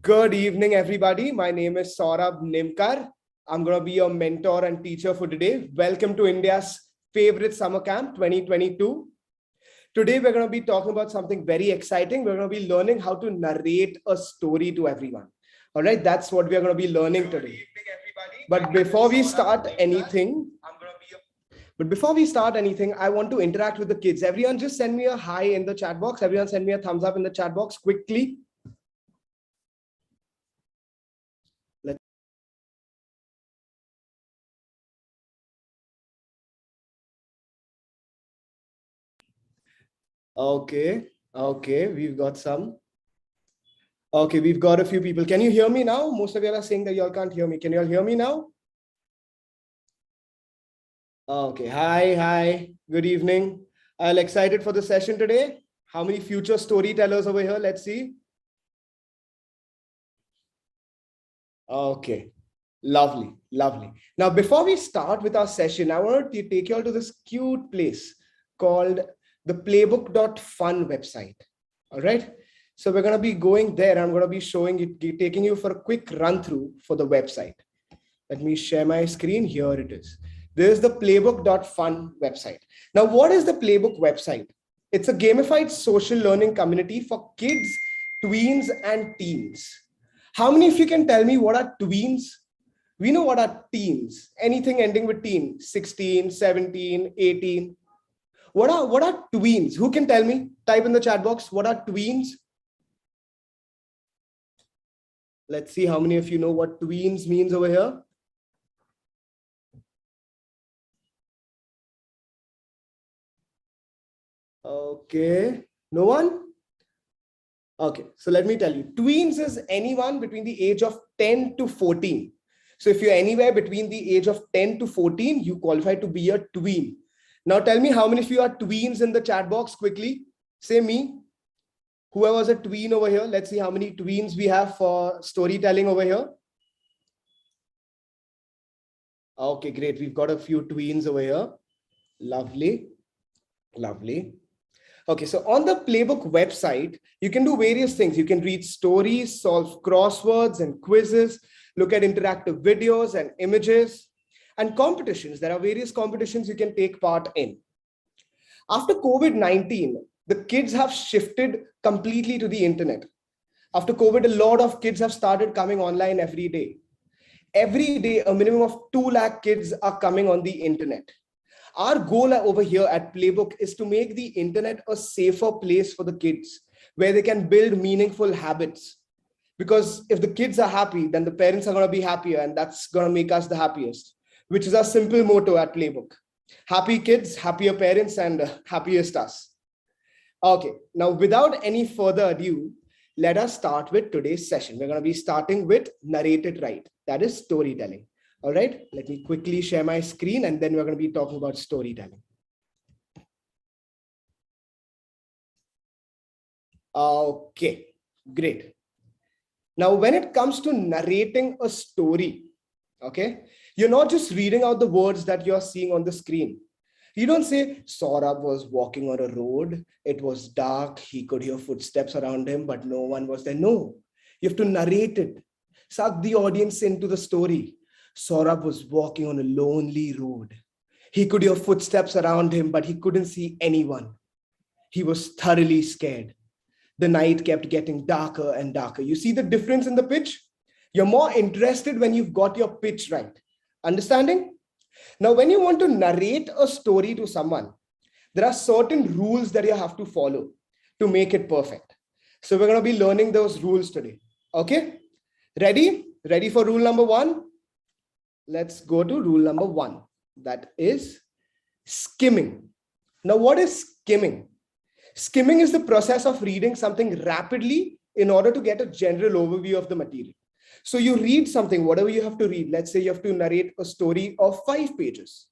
Good evening, everybody. My name is Saurabh Nimkar. I'm going to be your mentor and teacher for today. Welcome to India's favorite summer camp 2022. Today, we're going to be talking about something very exciting. We're going to be learning how to narrate a story to everyone. All right, that's what we're going to be learning today. But before we start anything, I want to interact with the kids. Everyone just send me a hi in the chat box. Everyone send me a thumbs up in the chat box quickly. Okay, we've got some. Okay, we've got a few people. Can you hear me now? Most of you are saying that y'all can't hear me. Can you all hear me now? Okay, hi. Good evening. I'm excited for the session today. How many future storytellers over here? Let's see. Okay, lovely. Now, before we start with our session, I want to take you all to this cute place called the Playbook.fun website. All right. So we're going to be going there. I'm going to be showing it, taking you for a quick run through for the website. Let me share my screen. Here it is. This is the Playbook.fun website. Now, what is the Playbook website? It's a gamified social learning community for kids, tweens, and teens. How many of you can tell me what are tweens? We know what are teens. Anything ending with teen, 16, 17, 18. What are tweens? Who can tell me? Type in the chat box. What are tweens? Let's see how many of you know what tweens means over here. Okay, no one? Okay, so let me tell you, tweens is anyone between the age of 10 to 14. So if you're anywhere between the age of 10 to 14, you qualify to be a tween. Now tell me how many of you are tweens in the chat box quickly. Say me. Whoever was a tween over here, let's see how many tweens we have for storytelling over here. Okay, great. We've got a few tweens over here. Lovely. Okay, so on the Playbook website, you can do various things. You can read stories, solve crosswords and quizzes, look at interactive videos and images, and competitions. There are various competitions you can take part in. After COVID-19, the kids have shifted completely to the internet. After COVID, a lot of kids have started coming online every day. Every day, a minimum of 2 lakh kids are coming on the internet. Our goal over here at Playbook is to make the internet a safer place for the kids, where they can build meaningful habits. Because if the kids are happy, then the parents are going to be happier, and that's going to make us the happiest, which is our simple motto at Playbook. Happy kids, happier parents, and happiest us. Okay, now without any further ado, let us start with today's session. We're going to be starting with narrate it right. That is storytelling. All right, let me quickly share my screen and then we're going to be talking about storytelling. Okay, great. Now, when it comes to narrating a story, okay, you're not just reading out the words that you're seeing on the screen. You don't say, Saurabh was walking on a road. It was dark. He could hear footsteps around him, but no one was there. No, you have to narrate it. Suck the audience into the story. Saurabh was walking on a lonely road. He could hear footsteps around him, but he couldn't see anyone. He was thoroughly scared. The night kept getting darker and darker. You see the difference in the pitch? You're more interested when you've got your pitch right. Understanding? Now, when you want to narrate a story to someone, there are certain rules that you have to follow to make it perfect. So we're going to be learning those rules today. Okay? Ready? Ready for rule number 1? Let's go to rule number 1. That is skimming. Now, what is skimming? Skimming is the process of reading something rapidly in order to get a general overview of the material. So you read something, whatever you have to read. Let's say you have to narrate a story of 5 pages.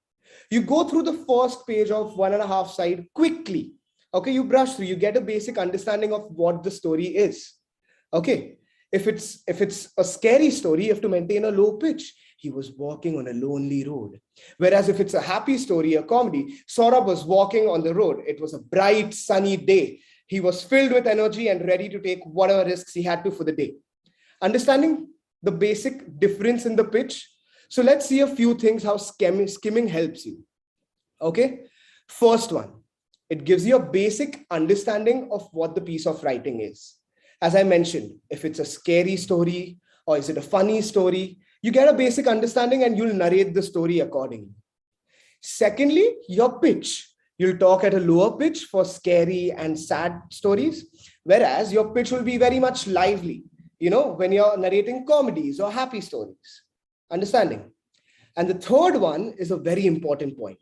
You go through the first page of 1.5 side quickly. Okay, you brush through, you get a basic understanding of what the story is. Okay, if it's a scary story, you have to maintain a low pitch. He was walking on a lonely road. Whereas if it's a happy story, a comedy, Saurabh was walking on the road. It was a bright, sunny day. He was filled with energy and ready to take whatever risks he had to for the day. Understanding the basic difference in the pitch. So let's see a few things how skimming helps you. Okay. First one, it gives you a basic understanding of what the piece of writing is. As I mentioned, if it's a scary story or is it a funny story, you get a basic understanding and you'll narrate the story accordingly. Secondly, your pitch. You'll talk at a lower pitch for scary and sad stories, whereas your pitch will be very much lively, when you're narrating comedies or happy stories. Understanding? And the third one is a very important point.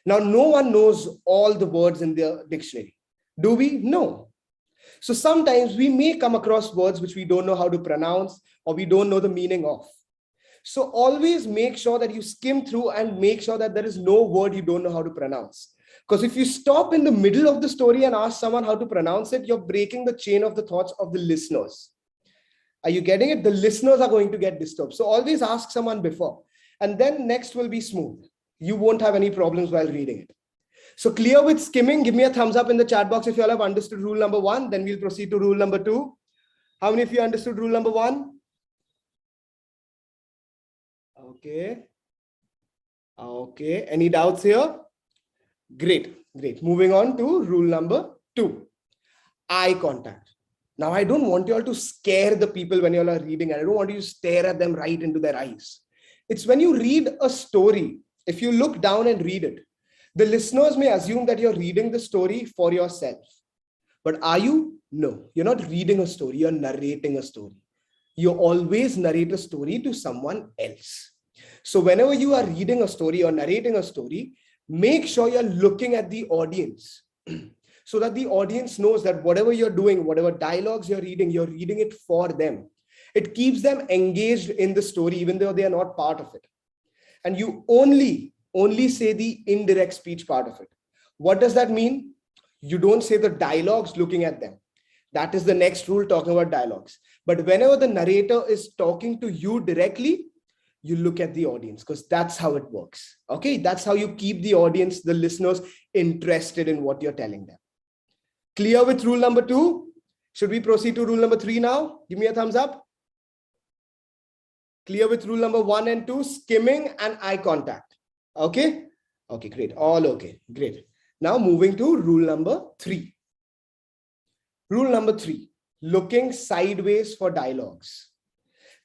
Now, no one knows all the words in the dictionary. Do we? No. So sometimes we may come across words which we don't know how to pronounce or we don't know the meaning of. So always make sure that you skim through and make sure that there is no word you don't know how to pronounce. Because if you stop in the middle of the story and ask someone how to pronounce it, you're breaking the chain of the thoughts of the listeners. Are you getting it? The listeners are going to get disturbed. So always ask someone before. And then next will be smooth. You won't have any problems while reading it. So clear with skimming? Give me a thumbs up in the chat box if you all have understood rule number 1. Then we'll proceed to rule number 2. How many of you understood rule number 1? Okay. Okay. Any doubts here? Great. Great. Moving on to rule number 2. Eye contact. Now, I don't want you all to scare the people when you all are reading. I don't want you to stare at them right into their eyes. It's when you read a story, if you look down and read it, the listeners may assume that you're reading the story for yourself. But are you? No, you're not reading a story, you're narrating a story. You always narrate a story to someone else. So whenever you are reading a story or narrating a story, make sure you're looking at the audience so that the audience knows that whatever you're doing, whatever dialogues you're reading it for them. It keeps them engaged in the story, even though they are not part of it. And you only say the indirect speech part of it. What does that mean? You don't say the dialogues looking at them. That is the next rule talking about dialogues. But whenever the narrator is talking to you directly, you look at the audience because that's how it works. Okay, that's how you keep the audience, the listeners, interested in what you're telling them. Clear with rule number 2? Should we proceed to rule number 3 now? Give me a thumbs up. Clear with rule number 1 and 2, skimming and eye contact. Okay. Okay, great. All okay. Great. Now moving to rule number 3. Rule number 3, looking sideways for dialogues.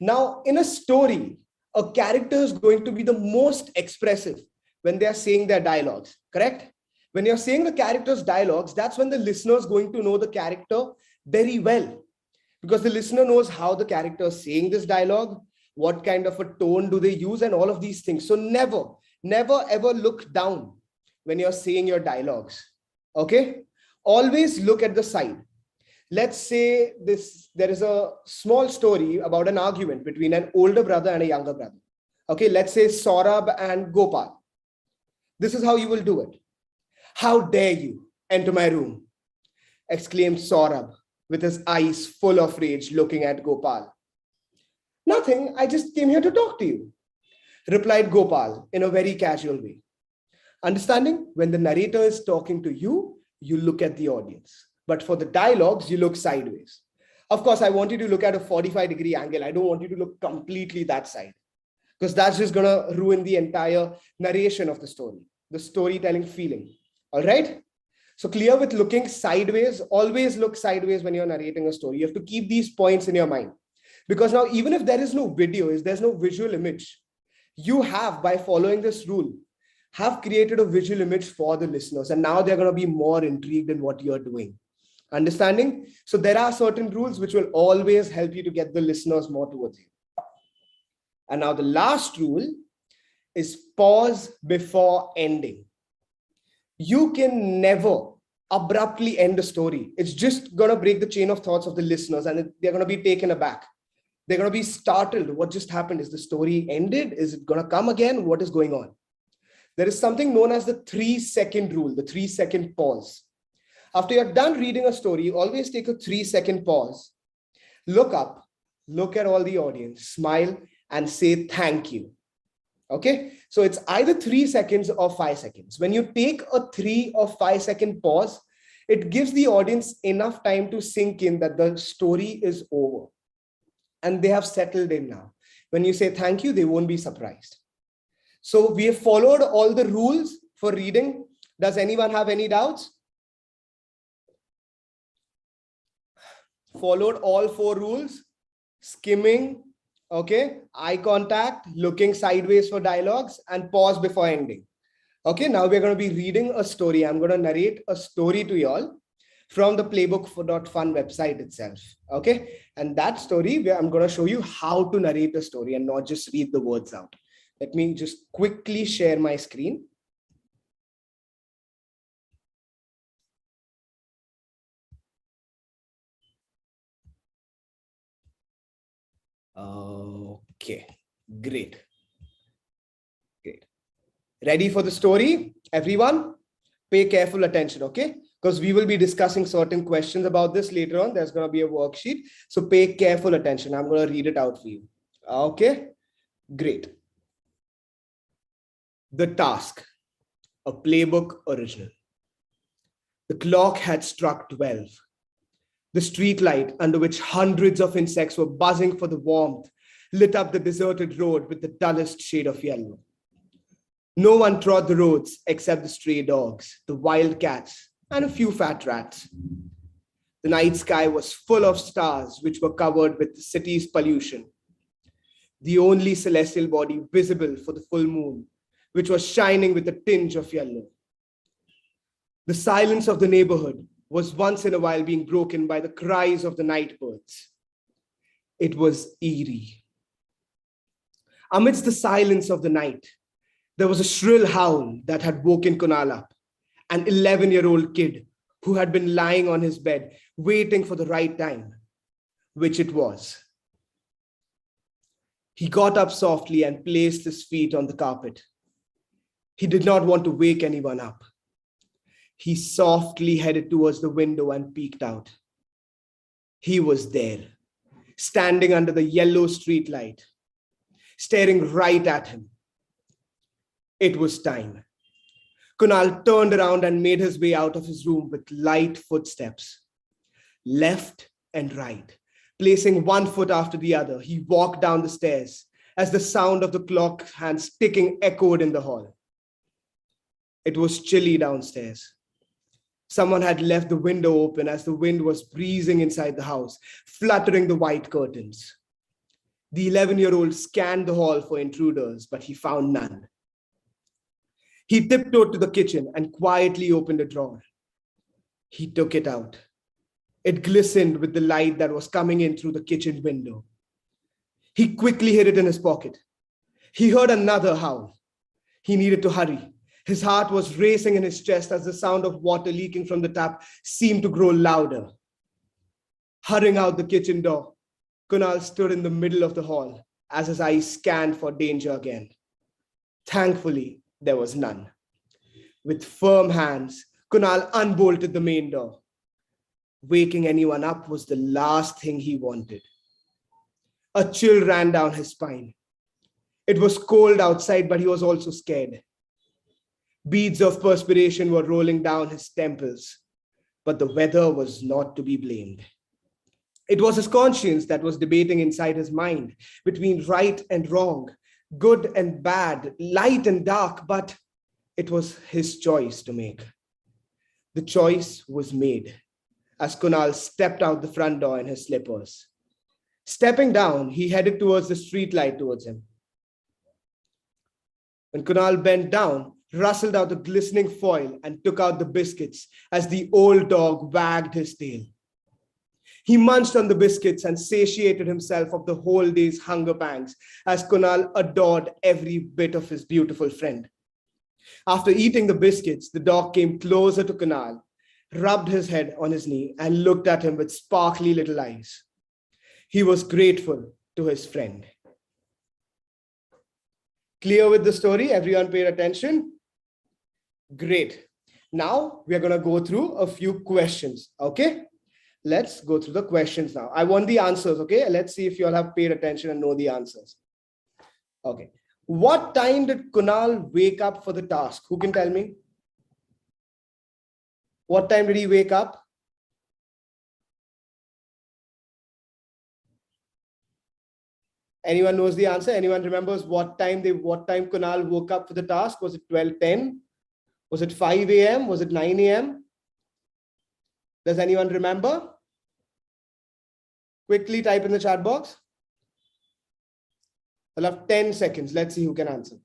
Now, in a story, a character is going to be the most expressive when they are saying their dialogues, correct? When you're saying the character's dialogues, that's when the listener is going to know the character very well. Because the listener knows how the character is saying this dialogue, what kind of a tone do they use, and all of these things. So never ever look down when you're saying your dialogues. Okay? Always look at the side. Let's say there is a small story about an argument between an older brother and a younger brother. Okay, let's say Saurabh and Gopal. This is how you will do it. How dare you enter my room? Exclaimed Saurabh with his eyes full of rage looking at Gopal. Nothing, I just came here to talk to you, replied Gopal in a very casual way. Understanding? When the narrator is talking to you, you look at the audience. But for the dialogues, you look sideways. Of course, I want you to look at a 45-degree angle. I don't want you to look completely that side because that's just going to ruin the entire narration of the story, the storytelling feeling. All right? So clear with looking sideways. Always look sideways when you're narrating a story. You have to keep these points in your mind because now even if there is no video, if there's no visual image, you have, by following this rule, have created a visual image for the listeners. And now they're going to be more intrigued in what you're doing. Understanding? So there are certain rules which will always help you to get the listeners more towards you. And now the last rule is pause before ending. You can never abruptly end a story. It's just going to break the chain of thoughts of the listeners and they're going to be taken aback. They're going to be startled. What just happened? Is the story ended? Is it going to come again? What is going on? There is something known as the 3-second rule, the 3-second pause. After you're done reading a story, always take a 3-second pause. Look up, look at all the audience, smile, and say thank you. Okay? So it's either 3 seconds or 5 seconds. When you take a 3 or 5 second pause, it gives the audience enough time to sink in that the story is over. and they have settled in now. When you say thank you, they won't be surprised. So we have followed all the rules for reading. Does anyone have any doubts? Followed all 4 rules: skimming, okay, eye contact, looking sideways for dialogues, and pause before ending. Okay, now we're going to be reading a story. I'm going to narrate a story to you all from the Playbook.fun website itself. Okay, and that story where I'm going to show you how to narrate a story and not just read the words out. Let me just quickly share my screen. Okay, great. Great. Ready for the story, everyone? Pay careful attention, okay? Because we will be discussing certain questions about this later on. There's going to be a worksheet. So pay careful attention. I'm going to read it out for you. Okay, great. The Task, a Playbook original. The clock had struck 12. The street light, under which hundreds of insects were buzzing for the warmth, lit up the deserted road with the dullest shade of yellow. No one trod the roads except the stray dogs, the wild cats, and a few fat rats. The night sky was full of stars which were covered with the city's pollution. The only celestial body visible for the full moon, which was shining with a tinge of yellow. The silence of the neighborhood was once in a while being broken by the cries of the night birds. It was eerie. Amidst the silence of the night, there was a shrill howl that had woken Kunal up, an 11-year-old kid who had been lying on his bed, waiting for the right time, which it was. He got up softly and placed his feet on the carpet. He did not want to wake anyone up. He softly headed towards the window and peeked out. He was there, standing under the yellow streetlight, staring right at him. It was time. Kunal turned around and made his way out of his room with light footsteps. Left and right, placing one foot after the other, he walked down the stairs as the sound of the clock hands ticking echoed in the hall. It was chilly downstairs. Someone had left the window open as the wind was breezing inside the house, fluttering the white curtains. The 11-year-old scanned the hall for intruders, but he found none. He tiptoed to the kitchen and quietly opened a drawer. He took it out. It glistened with the light that was coming in through the kitchen window. He quickly hid it in his pocket. He heard another howl. He needed to hurry. His heart was racing in his chest as the sound of water leaking from the tap seemed to grow louder. Hurrying out the kitchen door, Kunal stood in the middle of the hall as his eyes scanned for danger again. Thankfully, there was none. With firm hands, Kunal unbolted the main door. Waking anyone up was the last thing he wanted. A chill ran down his spine. It was cold outside, but he was also scared. Beads of perspiration were rolling down his temples, but the weather was not to be blamed. It was his conscience that was debating inside his mind between right and wrong, good and bad, light and dark, but it was his choice to make. The choice was made as Kunal stepped out the front door in his slippers. Stepping down, he headed towards the streetlight towards him. When Kunal bent down, rustled out the glistening foil and took out the biscuits as the old dog wagged his tail. He munched on the biscuits and satiated himself of the whole day's hunger pangs as Kunal adored every bit of his beautiful friend. After eating the biscuits, the dog came closer to Kunal, rubbed his head on his knee, and looked at him with sparkly little eyes. He was grateful to his friend. Clear with the story? Everyone paid attention? Great. Now we are going to go through a few questions. Okay. Let's go through the questions now. I want the answers. Okay. Let's see if you all have paid attention and know the answers. Okay. What time did Kunal wake up for the task? Who can tell me? What time did he wake up? Anyone knows the answer? Anyone remembers what time Kunal woke up for the task? Was it 12:10? Was it 5 a.m.? Was it 9 a.m.? Does anyone remember? Quickly type in the chat box. I'll have 10 seconds. Let's see who can answer.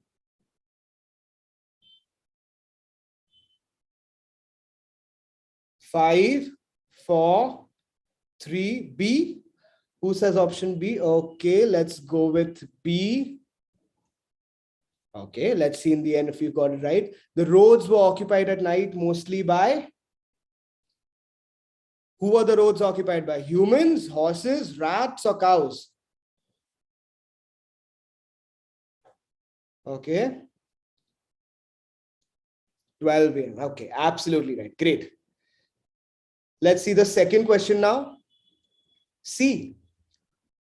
5, 4, 3, B. Who says option B? Okay, let's go with B. Okay, let's see in the end if you got it right. The roads were occupied at night mostly by? Who were the roads occupied by? Humans, horses, rats, or cows? Okay. 12 a.m. Okay, absolutely right. Great. Let's see the second question now. C.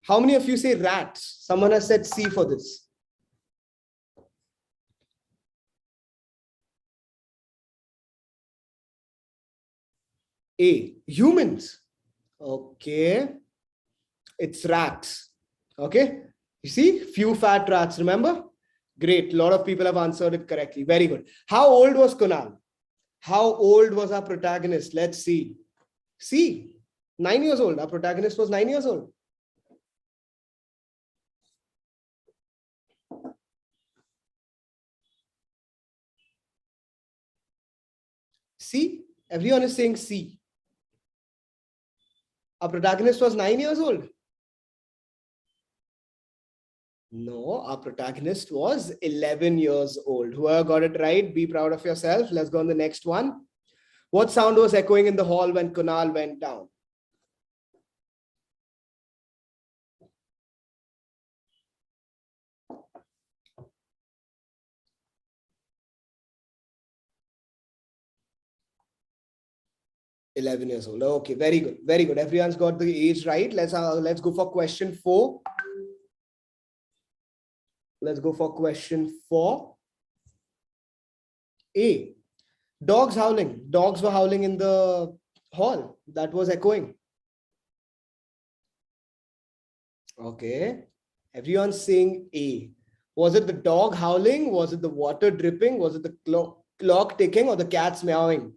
How many of you say rats? Someone has said C for this. A. Humans. Okay. It's rats. Okay. You see, few fat rats, remember? Great. A lot of people have answered it correctly. Very good. How old was Kunal? How old was our protagonist? Let's see. See, 9 years old. Our protagonist was 9 years old. See, everyone is saying C. Our protagonist was 9 years old. No, our protagonist was 11 years old. Whoever got it right, be proud of yourself. Let's go on the next one. What sound was echoing in the hall when Kunal went down? $11 years old. Okay, very good. Very good. Everyone's got the age right. Let's go for question 4. Let's go for question 4. A. Dogs howling. Dogs were howling in the hall. That was echoing. Okay. Everyone's saying A. Was it the dog howling? Was it the water dripping? Was it the clock ticking or the cats meowing?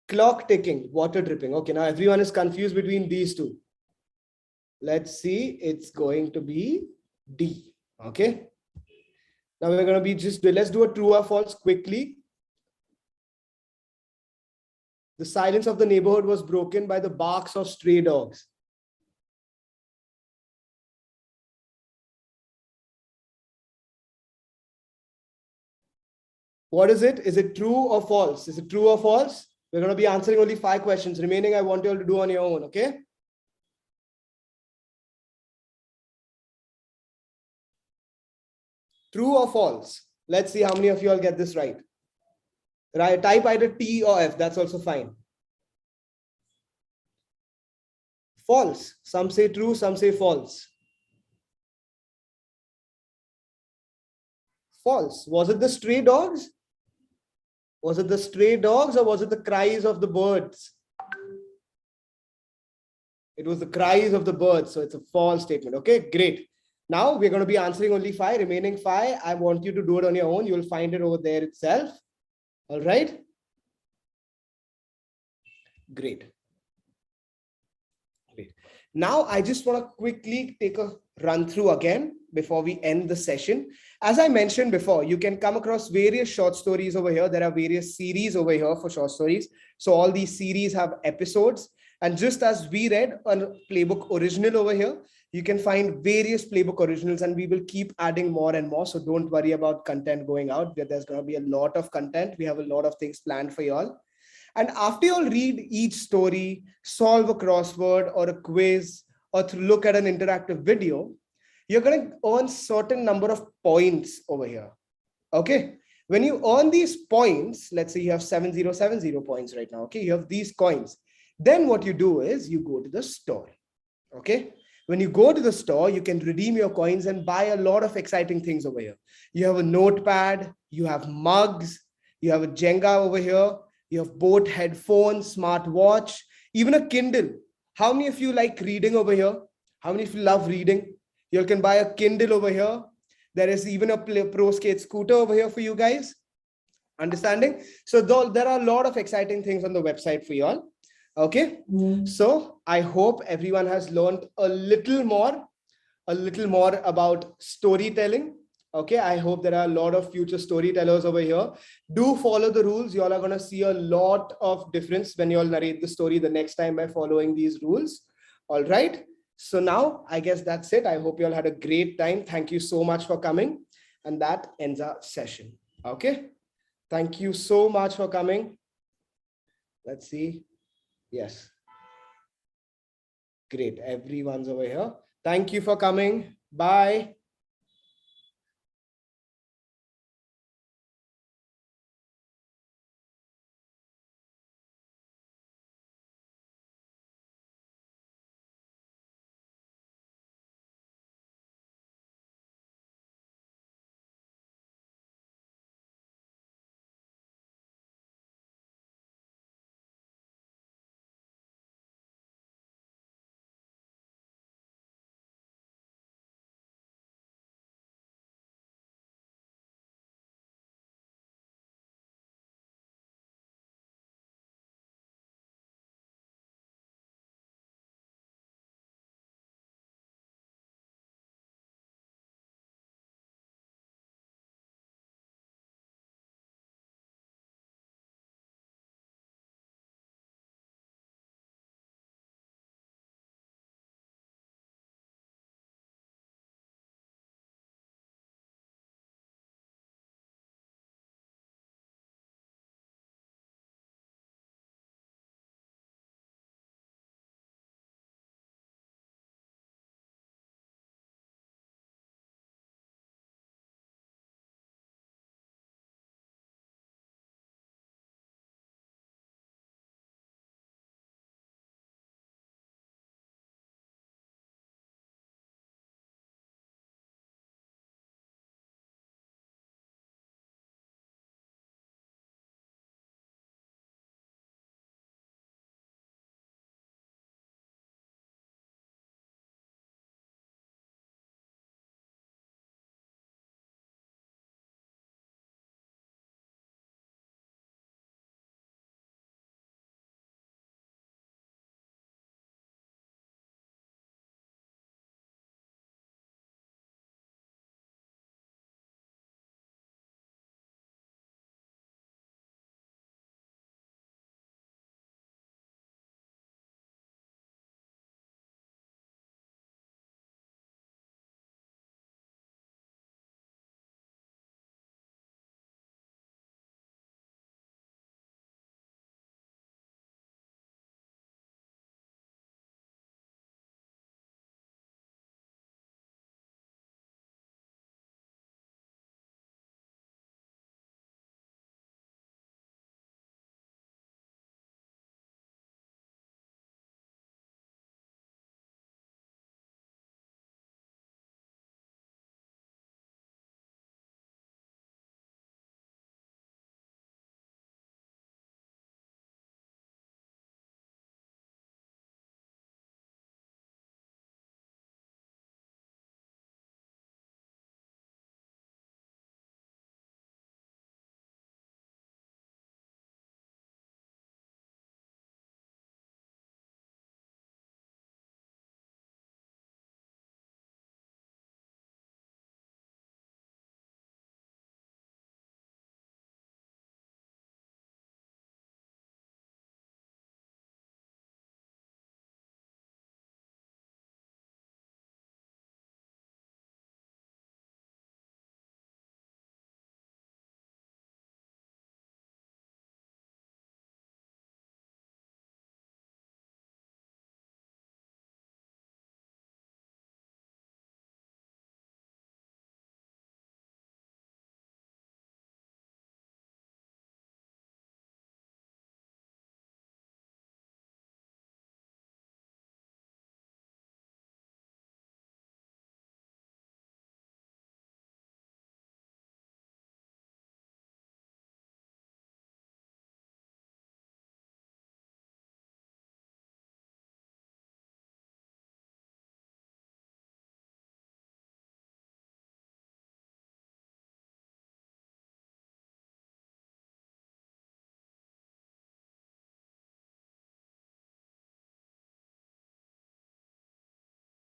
Clock ticking, water dripping. Okay, now everyone is confused between these two. Let's see. It's going to be D. Okay. Now we're going to be let's do a true or false quickly. The silence of the neighborhood was broken by the barks of stray dogs. What is it? Is it true or false? Is it true or false? We're going to be answering only 5 questions. Remaining, I want you all to do on your own. Okay. True or false? Let's see how many of you all get this right. Right, type either T or F. That's also fine. False. Some say true, some say false. False. Was it the stray dogs? Was it the stray dogs or was it the cries of the birds? It was the cries of the birds. So it's a false statement. Okay, great. Now we're going to be answering only 5. Remaining 5, I want you to do it on your own. You'll find it over there itself. All right. Great. Great. Now I just want to quickly take a run through again before we end the session. As I mentioned before, you can come across various short stories over here. There are various series over here for short stories. So all these series have episodes. And just as we read a Playbook original over here, you can find various Playbook originals and we will keep adding more and more. So don't worry about content going out. There's going to be a lot of content. We have a lot of things planned for y'all. And after you all read each story, solve a crossword or a quiz, or to look at an interactive video, you're going to earn certain number of points over here. Okay. When you earn these points, let's say you have 7070 points right now. Okay. You have these coins. Then what you do is you go to the store. Okay. When you go to the store, you can redeem your coins and buy a lot of exciting things over here. You have a notepad, you have mugs, you have a Jenga over here, you have boat headphones, smart watch, even a Kindle. How many of you like reading over here? How many of you love reading? You can buy a Kindle over here. There is even a Pro Skate scooter over here for you guys. Understanding? So there are a lot of exciting things on the website for you all. Okay. So I hope everyone has learned a little more about storytelling. Okay, I hope there are a lot of future storytellers over here. Do follow the rules. You all are going to see a lot of difference when you all narrate the story the next time by following these rules. All right. So now I guess that's it. I hope you all had a great time. Thank you so much for coming. And that ends our session. Okay. Thank you so much for coming. Let's see. Yes. Great. Everyone's over here. Thank you for coming. Bye.